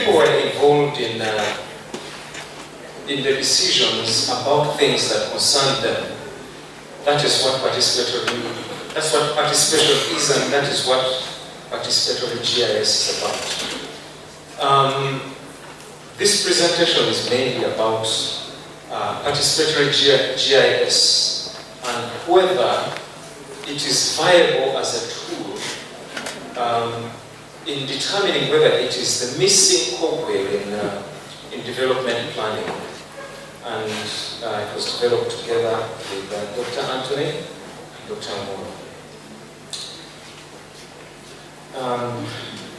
People were involved in the decisions about things that concern them. That is what participatory is, and that is what participatory GIS is about. This presentation is mainly about participatory GIS and whether it is viable as a tool in determining whether it is the missing cogwheel in development planning. And it was developed together with Dr. Anthony and Dr. Moore.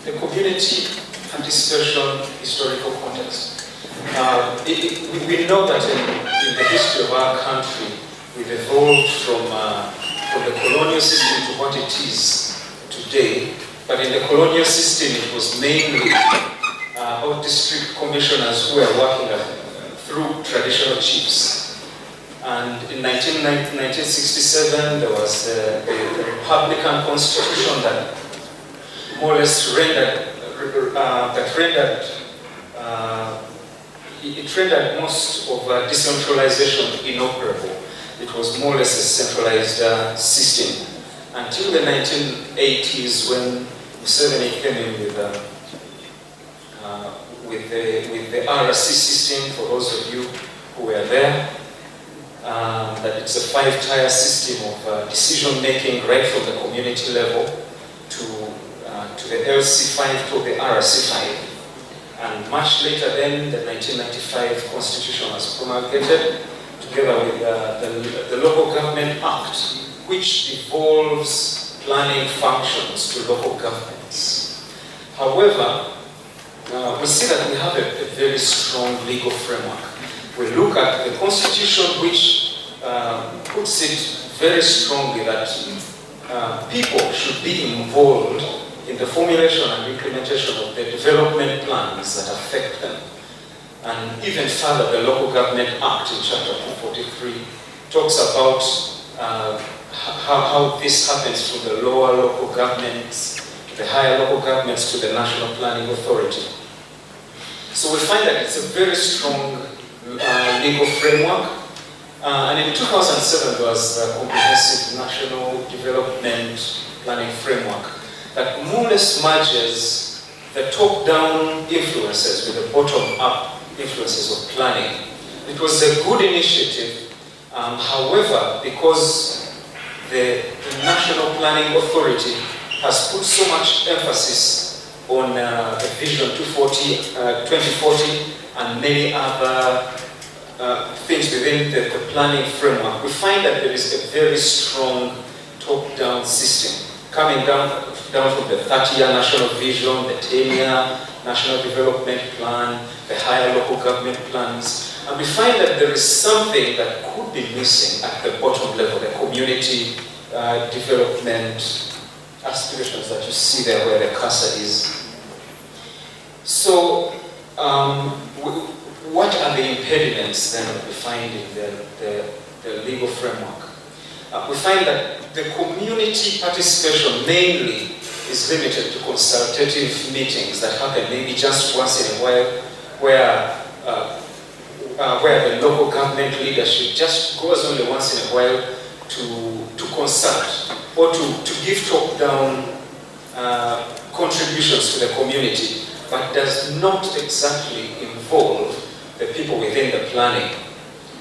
The community participation historical context. We know that in the history of our country, we've evolved from the colonial system to what it is today. But in the colonial system, it was mainly our district commissioners who were working through traditional chiefs. And in 1967, there was the Republican Constitution that more or less rendered most of decentralization inoperable. It was more or less a centralized system until the 1980s when Museveni came in with the AGRC system. For those of you who were there, that it's a 5-tier system of decision making right from the community level to the LC5 to the RC5. And much later then, the 1995 Constitution was promulgated together with the Local Government Act, which devolves planning functions to local governments. However, we see that we have a very strong legal framework. We look at the Constitution, which puts it very strongly that people should be involved in the formulation and implementation of the development plans that affect them. And even further, the Local Government Act in Chapter 243 talks about how this happens from the lower local governments, the higher local governments to the National Planning Authority. So we find that it's a very strong legal framework. And in 2007, there was a comprehensive national development planning framework that more or less merges the top-down influences with the bottom-up influences of planning. It was a good initiative. However, because the National Planning Authority has put so much emphasis on the Vision 2040 and many other things within the planning framework, we find that there is a very strong top-down system coming down from the 30-year national vision, the 10-year national development plan, the higher local government plans. And we find that there is something that could be missing at the bottom level, the community development aspirations that you see there where the cursor is. So, what are the impediments then that we find in the legal framework? We find that the community participation mainly is limited to consultative meetings that happen maybe just once in a while, where the local government leadership just goes only once in a while to consult or to give top-down contributions to the community, but does not exactly involve the people within the planning.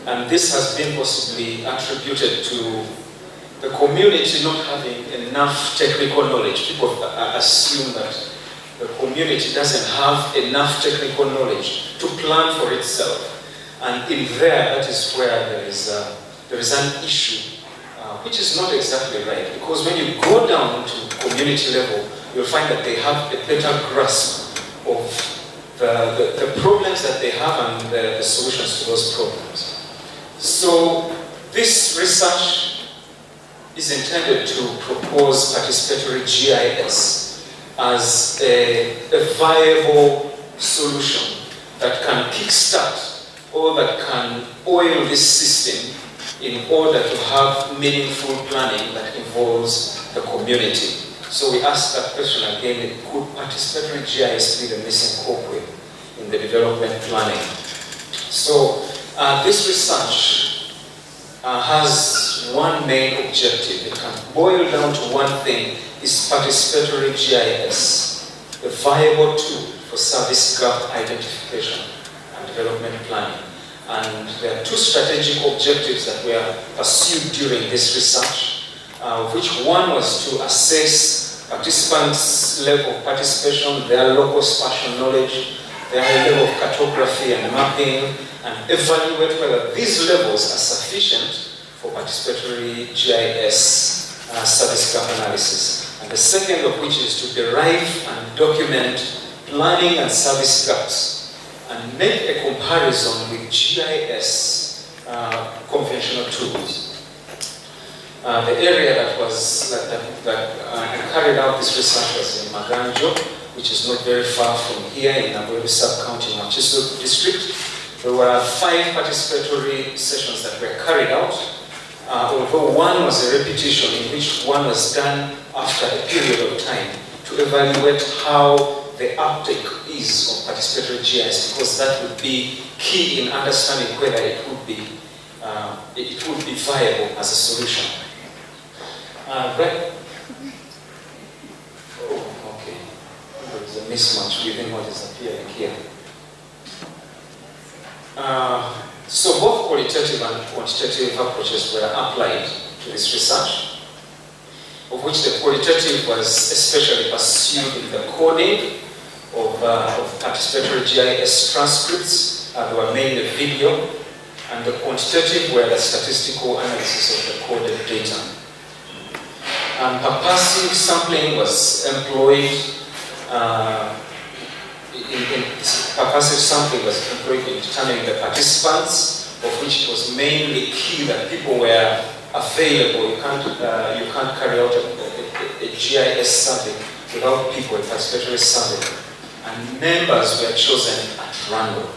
And this has been possibly attributed to the community not having enough technical knowledge. People assume that the community doesn't have enough technical knowledge to plan for itself. And in there, that is where there is an issue, which is not exactly right. Because when you go down to community level, you'll find that they have a better grasp of the problems that they have and the solutions to those problems. So this research is intended to propose participatory GIS as a viable solution that can kickstart or that can oil this system in order to have meaningful planning that involves the community. So we ask that question again, could participatory GIS be the missing cogwheel? the development planning. So this research has one main objective. It can boil down to one thing: is participatory GIS a viable tool for service gap identification and development planning? And there are two strategic objectives that were pursued during this research, which one was to assess participants' level of participation, their local spatial knowledge, their level of cartography and mapping, and evaluate whether these levels are sufficient for participatory GIS service gap analysis. And the second of which is to derive and document planning and service gaps and make a comparison with GIS conventional tools. The area that carried out this research was in Maganjo, which is not very far from here in Nabweru Sub-County, Mutesasira District. There were 5 participatory sessions that were carried out, although one was a repetition in which one was done after a period of time to evaluate how the uptake is of participatory GIS, because that would be key in understanding whether it would be viable as a solution. Right. Oh, okay. There is a mismatch within what is appearing here. So both qualitative and quantitative approaches were applied to this research, of which the qualitative was especially pursued in the coding of participatory GIS transcripts. They were mainly video, and the quantitative were the statistical analysis of the coded data. And purposive sampling was employed. Purposive sampling was employed in determining the participants, of which it was mainly key that people were available. You can't carry out a GIS survey without people, a participatory survey. And members were chosen at random.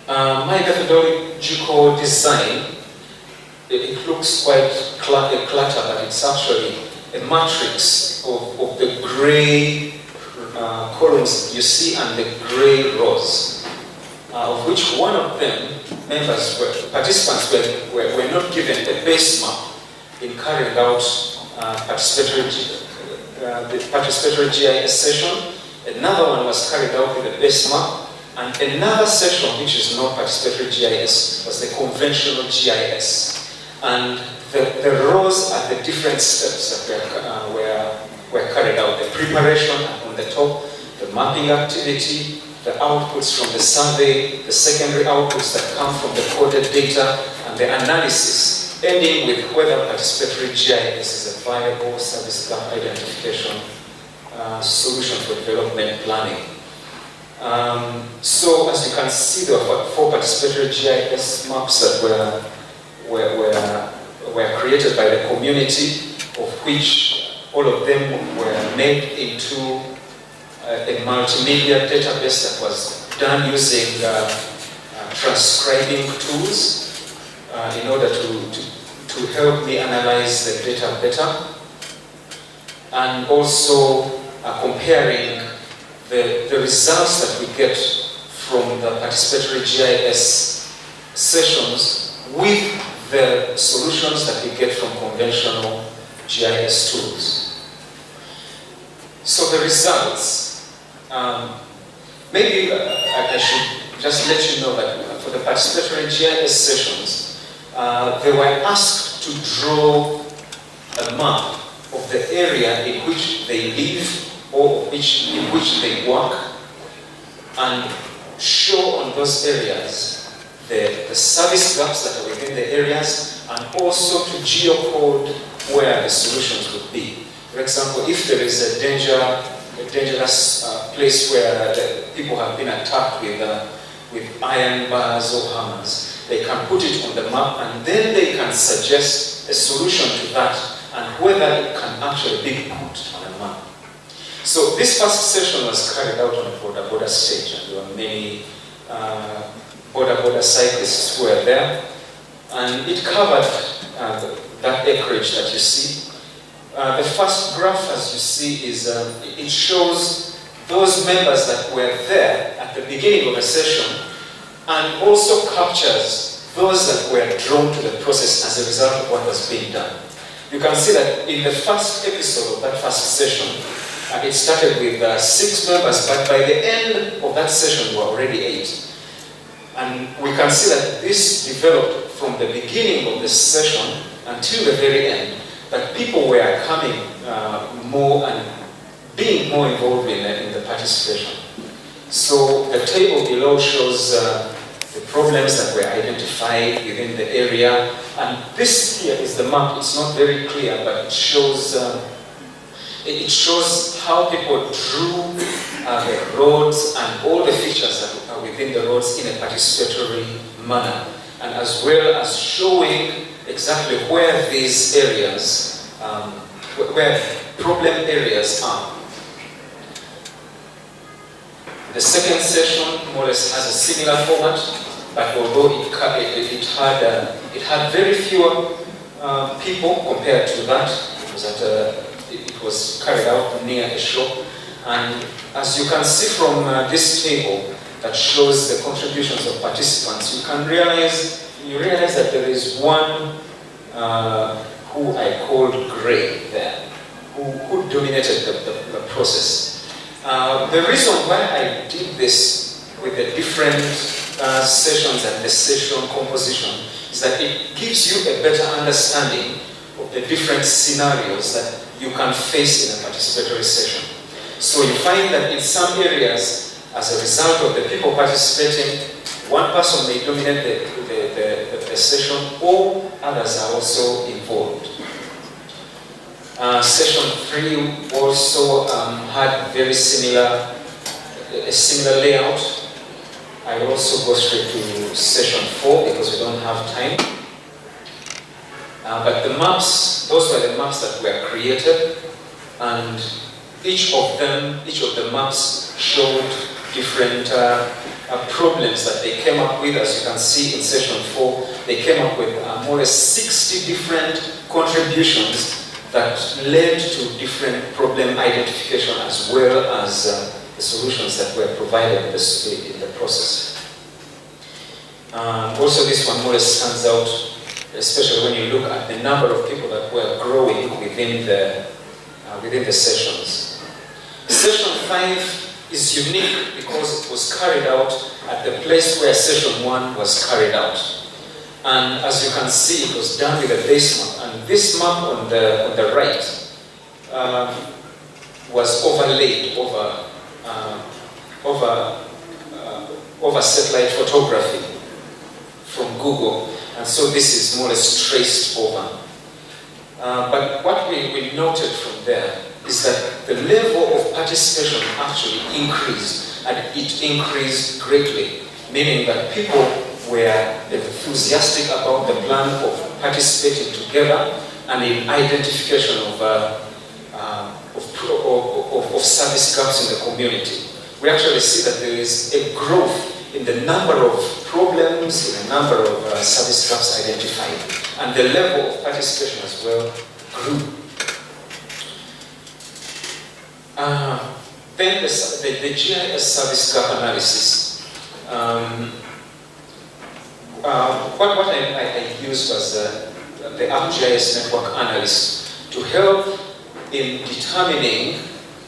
My methodological design, it looks quite cluttered, but it's actually a matrix of the gray columns you see and the gray rows, of which one of them, participants were not given a base map in carrying out the participatory GIS session. Another one was carried out with a base map, and another session, which is not participatory GIS, was the conventional GIS. And the rows are the different steps that were carried out. The preparation on the top, the mapping activity, the outputs from the survey, the secondary outputs that come from the coded data, and the analysis, ending with whether participatory GIS is a viable service gap identification solution for development planning. So as you can see, there were 4 participatory GIS maps that were created by the community, of which all of them were made into a multimedia database that was done using transcribing tools in order to help me analyze the data better, and also comparing the results that we get from the participatory GIS sessions with the solutions that we get from conventional GIS tools. So the results, maybe I should just let you know that for the participatory GIS sessions, they were asked to draw a map of the area in which they live or in which they work, and show on those areas the service gaps that are within the areas, and also to geocode where the solutions would be. For example, if there is a dangerous place where the people have been attacked with iron bars or hammers, they can put it on the map, and then they can suggest a solution to that, and whether it can actually be put on a map. So this first session was carried out on a border stage, and there were many border cyclists who were there, and it covered that acreage that you see. The first graph, as you see, is it shows those members that were there at the beginning of a session, and also captures those that were drawn to the process as a result of what was being done. You can see that in the first episode of that first session, it started with 6 members, but by the end of that session, we were already 8. And we can see that this developed from the beginning of the session until the very end, that people were coming more and being more involved in the participation. So the table below shows the problems that were identified within the area, and this here is the map. It's not very clear, but it shows how people drew the roads and all the features that are within the roads in a participatory manner, and as well as showing exactly where these areas, where problem areas are. The second session more or less has a similar format, but although it had very few people compared to that, it was carried out near a shop. And as you can see from this table that shows the contributions of participants, you realize that there is one who I called Gray there, who dominated the process. The reason why I did this with the different sessions and the session composition is that it gives you a better understanding of the different scenarios that you can face in a participatory session. So you find that in some areas, as a result of the people participating, one person may dominate the session, or others are also involved. Session 3 also had a similar layout. I will also go straight to session 4 because we don't have time. But the maps, those were the maps that were created, and each of the maps showed different problems that they came up with. As you can see in session 4, they came up with more or less 60 different contributions that led to different problem identification as well as the solutions that were provided in the process. Also, this one more or less stands out, especially when you look at the number of people that were growing within the sessions. Session 5 is unique because it was carried out at the place where session 1 was carried out. And as you can see, it was done with a base map. And this map on the right was overlaid over satellite photography from Google. And so this is more or less traced over. But what we noted from there is that the level of participation actually increased, and it increased greatly, meaning that people were enthusiastic about the plan of participating together and in identification of service gaps in the community. We actually see that there is a growth in the number of problems, in the number of service gaps identified, and the level of participation as well grew. Then the GIS service gap analysis. What I used was the AGRC network analysis to help in determining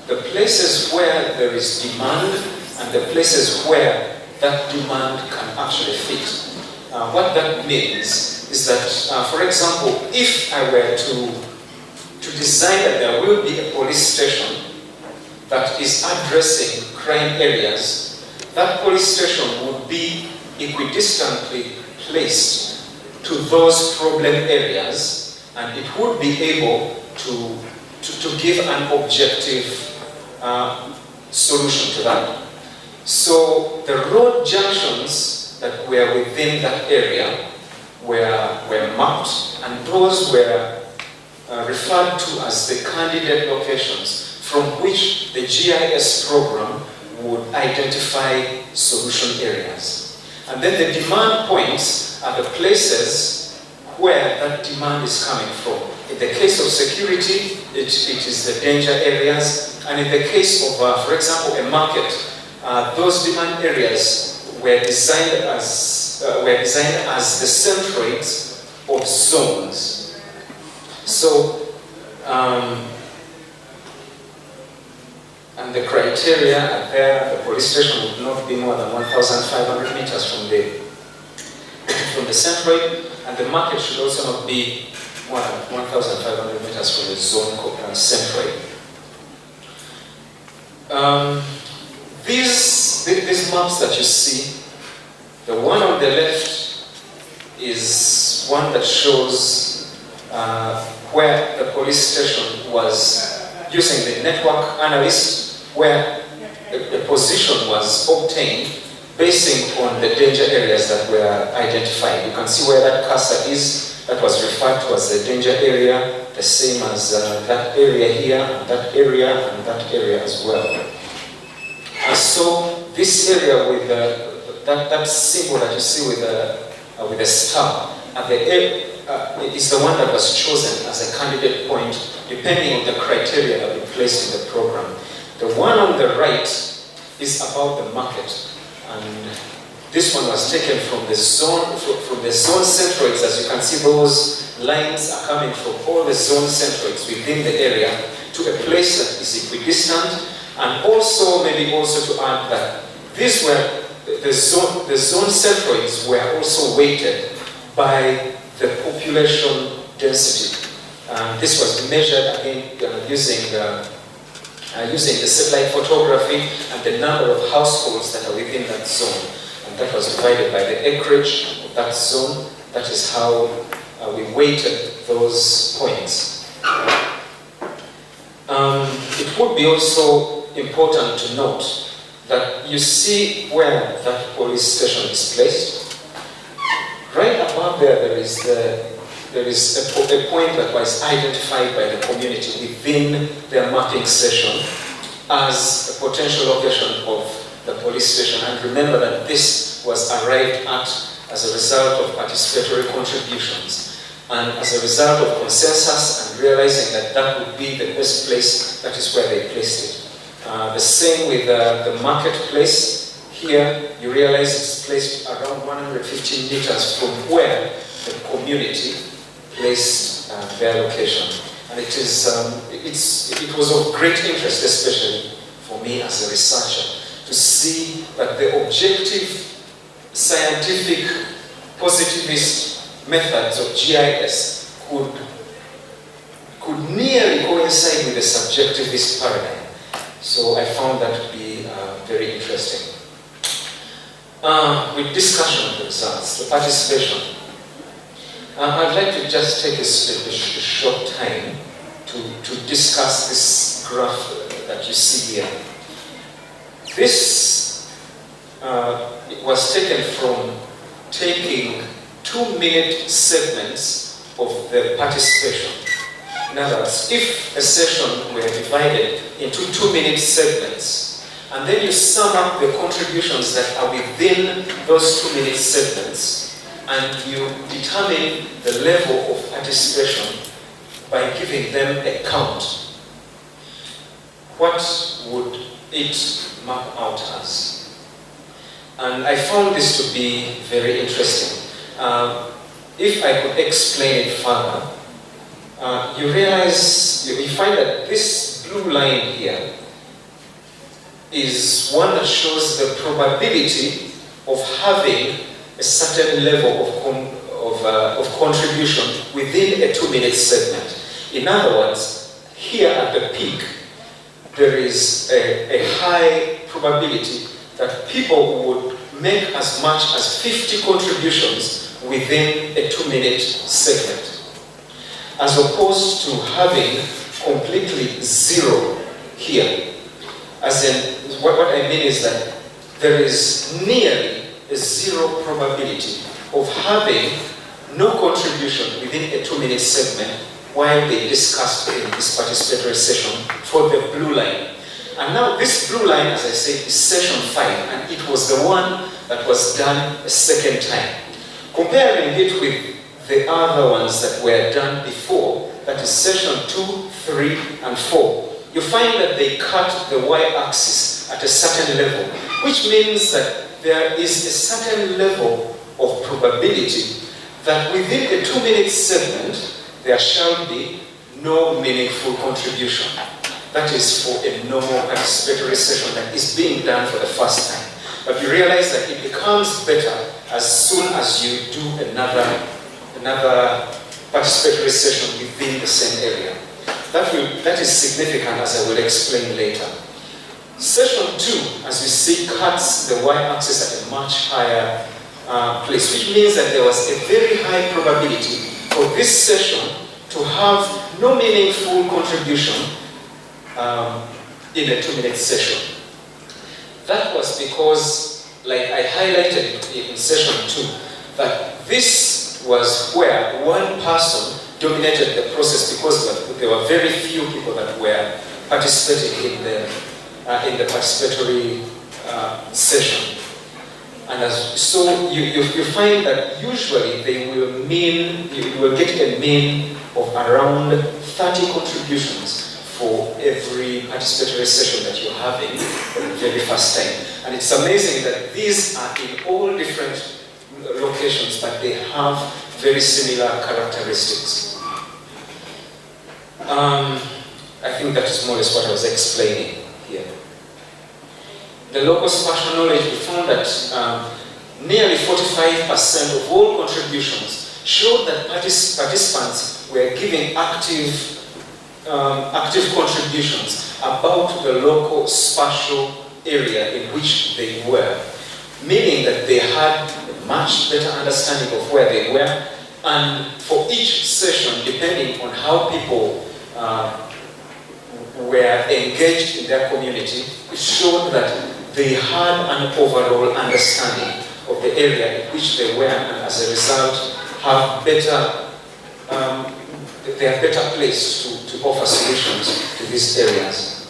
the places where there is demand and the places where that demand can actually fit. What that means is that, for example, if I were to design that there will be a police station that is addressing crime areas, that police station would be equidistantly placed to those problem areas, and it would be able to give an objective solution to that. So the road junctions that were within that area were mapped, and those were referred to as the candidate locations from which the GIS program would identify solution areas. And then the demand points are the places where that demand is coming from. In the case of security, it is the danger areas, And in the case of, for example, a market, those demand areas were designed as the centroids of zones. So, and the criteria are there. The police station would not be more than 1,500 meters from the centroid, and the market should also not be more than 1,500 meters from the zone centroid. These maps that you see, the one on the left is one that shows where the police station was using the network analyst, where the position was obtained basing on the danger areas that were identified. You can see where that cursor is. That was referred to as the danger area, the same as that area here, and that area, and that area as well. And so this area with that symbol that you see with a star at the is the one that was chosen as a candidate point depending on the criteria that we placed in the program. The one on the right is about the market, and this one was taken from the zone centroids. As you can see, those lines are coming from all the zone centroids within the area to a place that is equidistant, and also maybe also to add that these were the zone centroids were also weighted by the population density. This was measured again using the satellite photography and the number of households that are within that zone. And that was divided by the acreage of that zone. That is how we weighted those points. It would be also important to note that you see where that police station is placed. Right above there is a point that was identified by the community within their mapping session as a potential location of the police station. And remember that this was arrived at as a result of participatory contributions and as a result of consensus and realizing that that would be the best place. That is where they placed it. The same with the marketplace. Here, you realize it's placed around 115 meters from where the community placed their location. And it was of great interest, especially for me as a researcher, to see that the objective, scientific, positivist methods of GIS could nearly coincide with the subjectivist paradigm. So I found that to be very interesting. With discussion of the results, the participation, I'd like to just take a short time to discuss this graph that you see here. This was taken from taking 2-minute segments of the participation. In other words, if a session were divided into 2-minute segments, and then you sum up the contributions that are within those 2-minute segments, and you determine the level of participation by giving them a count, what would it map out as? And I found this to be very interesting. If I could explain it further, you find that this blue line here is one that shows the probability of having a certain level of contribution within a 2-minute segment. In other words, here at the peak, there is a high probability that people would make as much as 50 contributions within a 2-minute segment, as opposed to having completely zero here. As in, what I mean is that there is nearly a zero probability of having no contribution within a 2-minute segment while they discussed in this participatory session for the blue line. And now this blue line, as I said, is session 5, and it was the one that was done a second time. Comparing it with the other ones that were done before, that is session 2, 3, and 4, you find that they cut the y-axis at a certain level, which means that there is a certain level of probability that within a 2-minute segment, there shall be no meaningful contribution. That is for a normal participatory session that is being done for the first time. But you realize that it becomes better as soon as you do another participatory session within the same area. That is significant, as I will explain later. Session 2, as you see, cuts the y-axis at a much higher place, which means that there was a very high probability for this session to have no meaningful contribution in a 2-minute session. That was because, like I highlighted in session 2, that this was where one person dominated the process because there were very few people that were participating in the participatory session. And so you find that usually you will get a mean of around 30 contributions for every participatory session that you're having for the very first time. And it's amazing that these are in all different locations, but they have very similar characteristics. I think that is more or less what I was explaining here. The local spatial knowledge, we found that nearly 45% of all contributions showed that participants were giving active contributions about the local spatial area in which they were, meaning that they had a much better understanding of where they were, and for each session, depending on how people were engaged in their community, it showed that they had an overall understanding of the area in which they were, and as a result have they are better placed to offer solutions to these areas.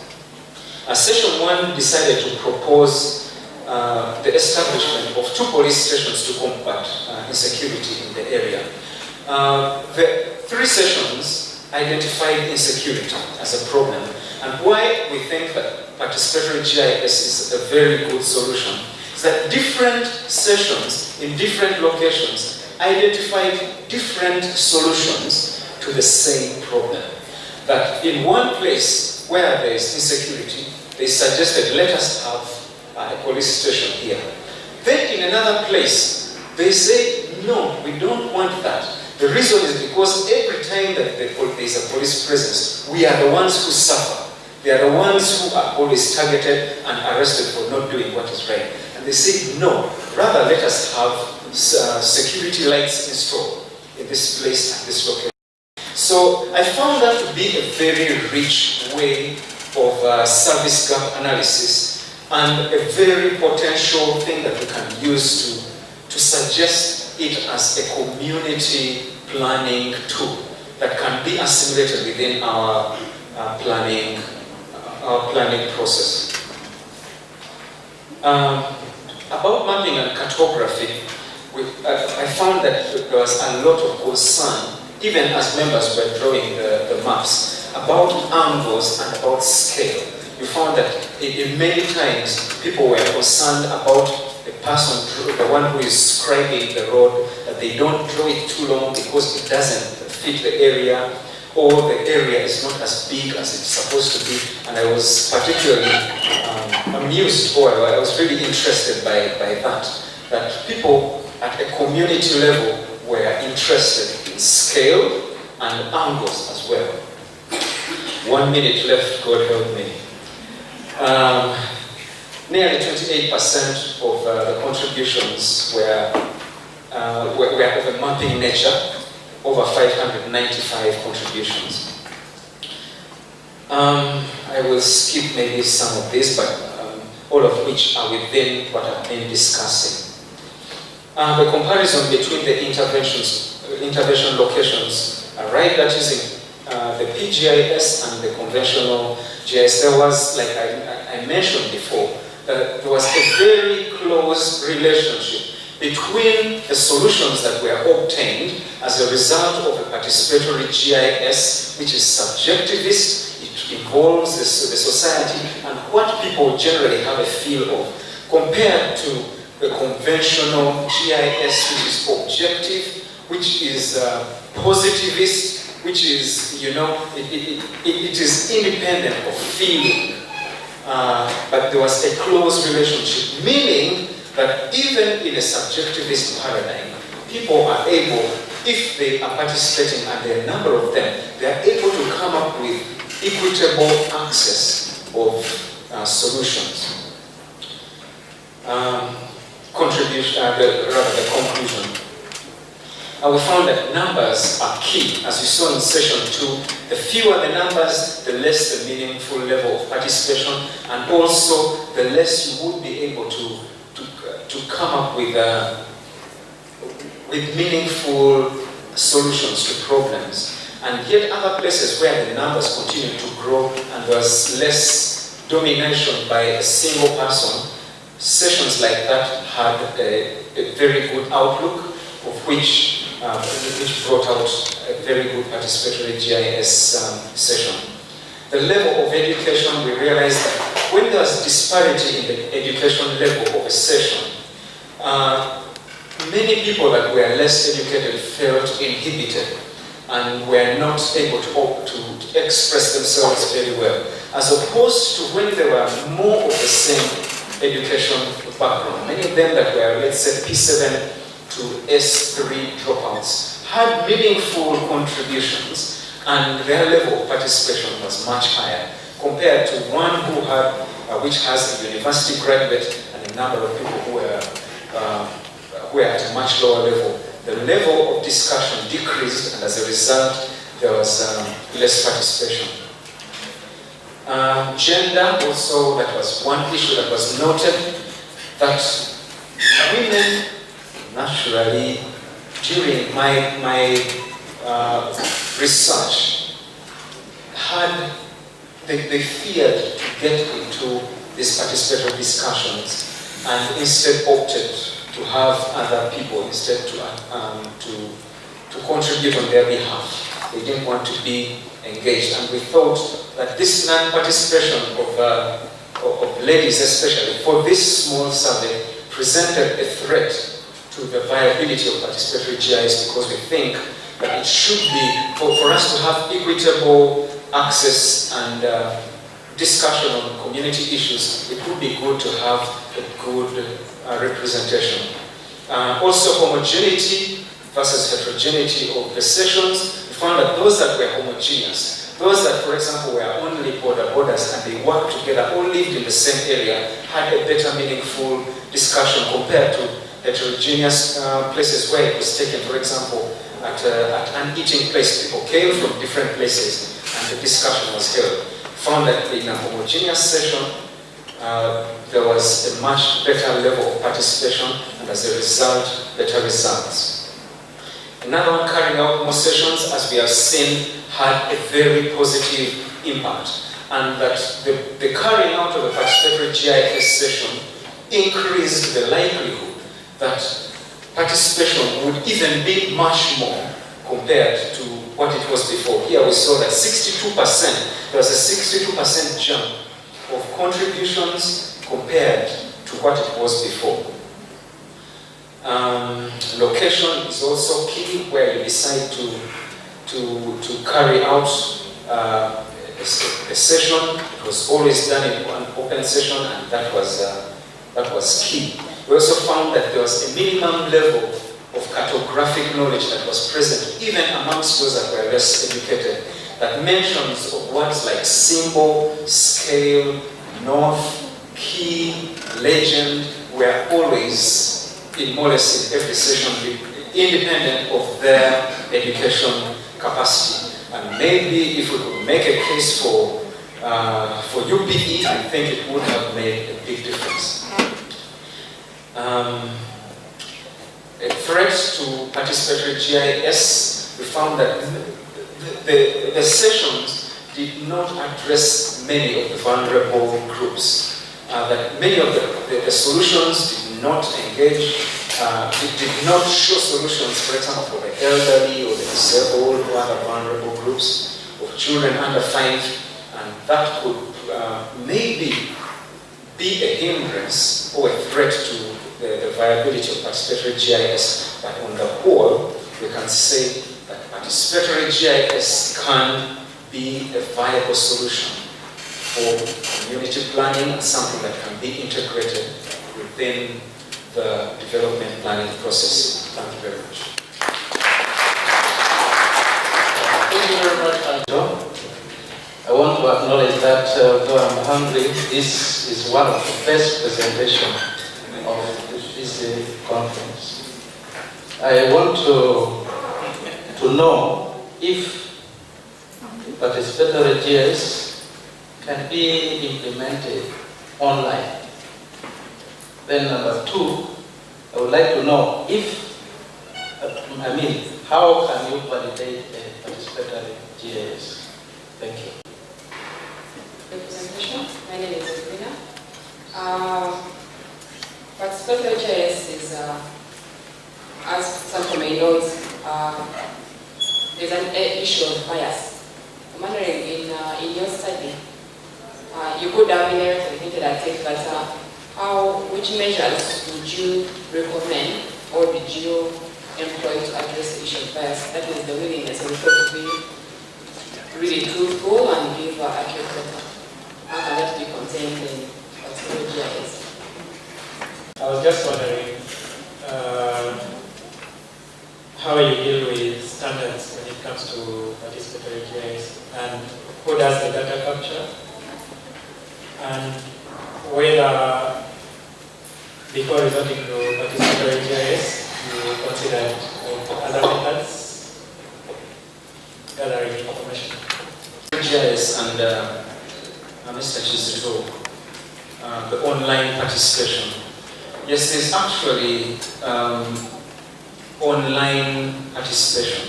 Session 1 decided to propose the establishment of 2 police stations to combat insecurity in the area. The 3 sessions identified insecurity as a problem, and why we think that participatory GIS is a very good solution is that different sessions in different locations identified different solutions to the same problem. That in one place where there is insecurity, they suggested, let us have a police station here. Then in another place, they say, no, we don't want that. The reason is because every time that there is a police presence, we are the ones who suffer. They are the ones who are always targeted and arrested for not doing what is right. And they say, no, rather let us have security lights installed in this place and this location. So I found that to be a very rich way of service gap analysis and a very potential thing that we can use to suggest it as a community planning tool that can be assimilated within our planning process. About mapping and cartography, I found that there was a lot of concern, even as members were drawing the maps, about angles and about scale. You found that in many times people were concerned about the person, the one who is scribing the road, that they don't draw it too long because it doesn't fit the area, or the area is not as big as it's supposed to be. And I was particularly amused, or I was really interested by that people at a community level were interested in scale and angles as well. 1 minute left, God help me. Nearly 28% of the contributions were of a mapping nature, over 595 contributions. I will skip maybe some of this, but all of which are within what I've been discussing. The comparison between the intervention locations arrived at using the PGIS and the conventional GIS. There was, like I mentioned before, there was a very close relationship between the solutions that were obtained as a result of a participatory GIS, which is subjectivist. It involves the society and what people generally have a feel of, compared to the conventional GIS, which is objective, which is positivist, which is, you know, it is independent of feeling. But there was a close relationship, meaning that even in a subjectivist paradigm, people are able, if they are participating, and there are a number of them, they are able to come up with equitable access of solutions. The conclusion. We found that numbers are key, as we saw in session 2. The fewer the numbers, the less the meaningful level of participation, and also the less you would be able to come up with meaningful solutions to problems. And yet other places where the numbers continue to grow and there was less domination by a single person, sessions like that had a very good outlook, of which brought out a very good participatory GIS session. The level of education, we realized that when there's disparity in the education level of a session, many people that were less educated felt inhibited and were not able to express themselves very well, as opposed to when there were more of the same education background. Many of them that were, let's say, P7 to S3 dropouts had meaningful contributions, and their level of participation was much higher compared to one who had, which has a university graduate and a number of people who were at a much lower level. The level of discussion decreased, and as a result, there was less participation. Gender also, that was one issue that was noted, that women naturally, during my research, they feared to get into these participatory discussions and instead opted to have other people instead to contribute on their behalf. They didn't want to be engaged, and we thought that this non-participation of ladies especially for this small survey presented a threat to the viability of participatory GIS, because we think that it should be, for us to have equitable access and discussion on community issues, it would be good to have a good representation. Also homogeneity versus heterogeneity of the sessions. We found that those that were homogeneous, those that, for example, were only borders and they worked together, all lived in the same area, had a better meaningful discussion compared to heterogeneous places where it was taken, for example, at an eating place. People came from different places and the discussion was held. Found that in a homogeneous session, there was a much better level of participation, and as a result, better results. Another one, carrying out more sessions, as we have seen, had a very positive impact, and that the carrying out of a participatory GIS session increased the likelihood that participation would even be much more compared to what it was before. Here we saw that 62%, there was a 62% jump of contributions compared to what it was before. Location is also key, where you decide to carry out a session. It was always done in an open session, and that was key. We also found that there was a minimum level of cartographic knowledge that was present, even amongst those that were less educated, that mentions of words like symbol, scale, north, key, legend were always in more or less in every session, independent of their education capacity. And maybe if we could make a case for UPE, I think it would have made a big difference. A threat to participatory GIS, we found that the sessions did not address many of the vulnerable groups. That many of the solutions did not engage, did not show solutions, for example, for the elderly or the disabled or other vulnerable groups of children under 5. And that could maybe be a hindrance or a threat to the viability of participatory GIS. But on the whole, we can say that participatory GIS can be a viable solution for community planning and something that can be integrated within the development planning process. Thank you very much. Thank you very much, Anjo. I want to acknowledge that though I'm hungry, this is one of the best presentations of this conference. I want to know if participatory GIS can be implemented online. Then number two, I would like to know if, how can you validate a participatory GIS? Thank you. Representation. My name is Sabrina. Participatory GIS is, as some may know, there's an issue of bias. I'm wondering, in your study, you could have inherited hinted at it, but which measures would you recommend or did you employ to address the issue of bias? That is the willingness of the people to be really truthful and give accurate data. How can that be contained in participatory GIS? I was just wondering how you deal with standards when it comes to participatory GIS, and who does the data capture, and whether before resorting to participatory GIS you considered other methods gathering information. GIS and Mr. Chizito, the online participation. Yes, there's actually online participation.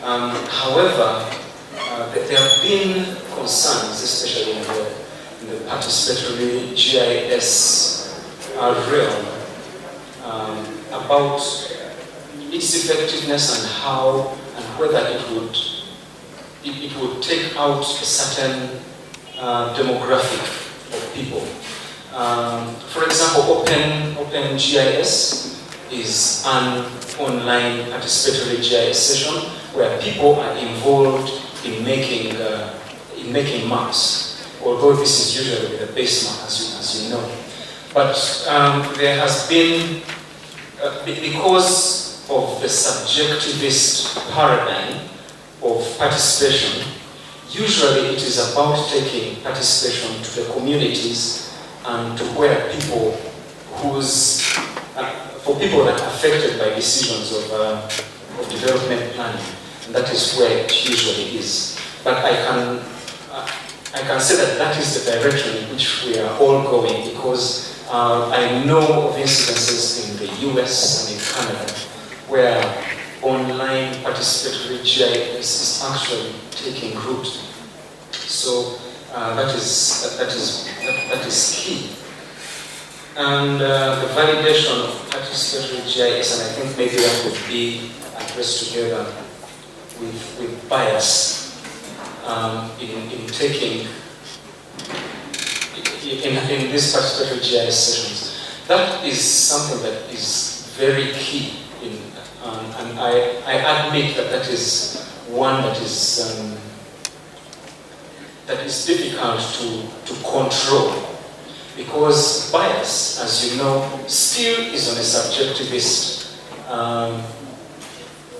However, there have been concerns, especially in the participatory GIS realm, about its effectiveness and how and whether it would take out a certain demographic of people. For example, OpenGIS is an online participatory GIS session where people are involved in making maps, although this is usually with a base map, as you know. But there has been, because of the subjectivist paradigm of participation, usually it is about taking participation to the communities and to where people for people that are affected by decisions of development planning, and that is where it usually is. But I can say that is the direction in which we are all going, because I know of incidences in the US and in Canada where online participatory GIS is actually taking root. So that is key. And the validation of participatory GIS, and I think maybe that would be addressed together with bias in taking in these participatory GIS sessions. That is something that is very key, and I admit that is one that is difficult to control, because bias, as you know, still is on a subjectivist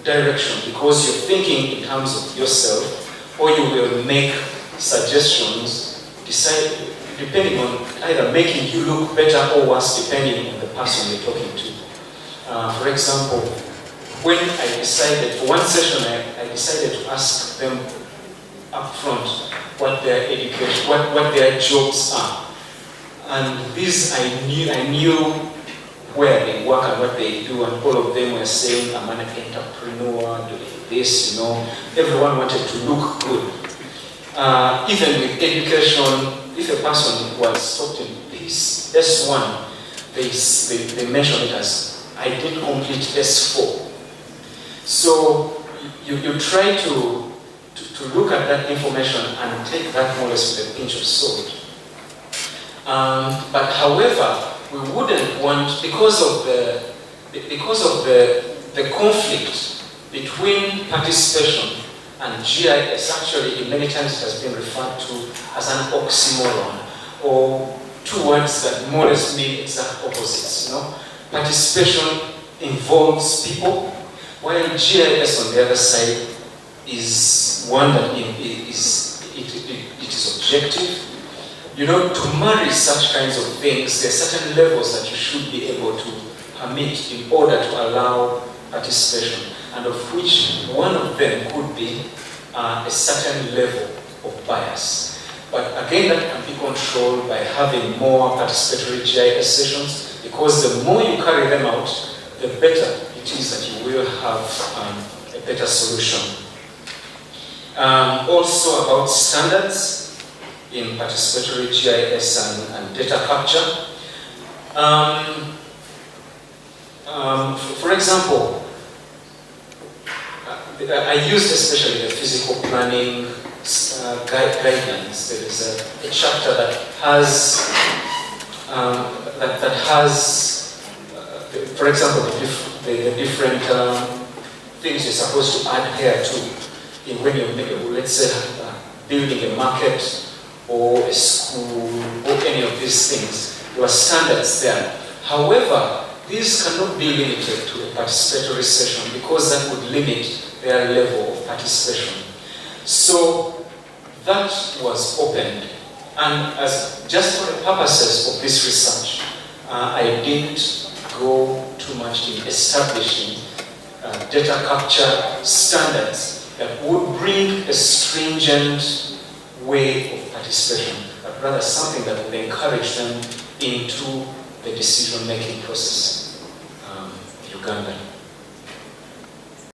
direction, because you're thinking in terms of yourself, or you will make suggestions depending on either making you look better or worse, depending on the person you're talking to. For example, when I decided, for one session, I decided to ask them up front what their education, what their jobs are. And this I knew where they work and what they do, and all of them were saying, I'm an entrepreneur, doing this, Everyone wanted to look good. Even with education, if a person was taught in this S1, they mention it as, I did complete S4. So you try to to look at that information and take that more or less with a pinch of salt. But however, we wouldn't want, because of the conflict between participation and GIS, actually in many times it has been referred to as an oxymoron, or two words that more or less mean exact opposites. You know? Participation involves people, while GIS on the other side is one that it is objective. You know, to marry such kinds of things, there are certain levels that you should be able to permit in order to allow participation, and of which one of them could be a certain level of bias. But again, that can be controlled by having more participatory GIS sessions, because the more you carry them out, the better it is that you will have a better solution. Also about standards in participatory GIS and data capture. For example, I used especially the physical planning guidelines. There is a chapter that has, for example, the different things you're supposed to adhere to when you're, let's say, building a market or a school or any of these things. There are standards there. However, these cannot be limited to a participatory session, because that would limit their level of participation. So that was opened, and as just for the purposes of this research, I didn't go too much in establishing data capture standards that would bring a stringent way of participation, but rather something that would encourage them into the decision-making process. Uganda.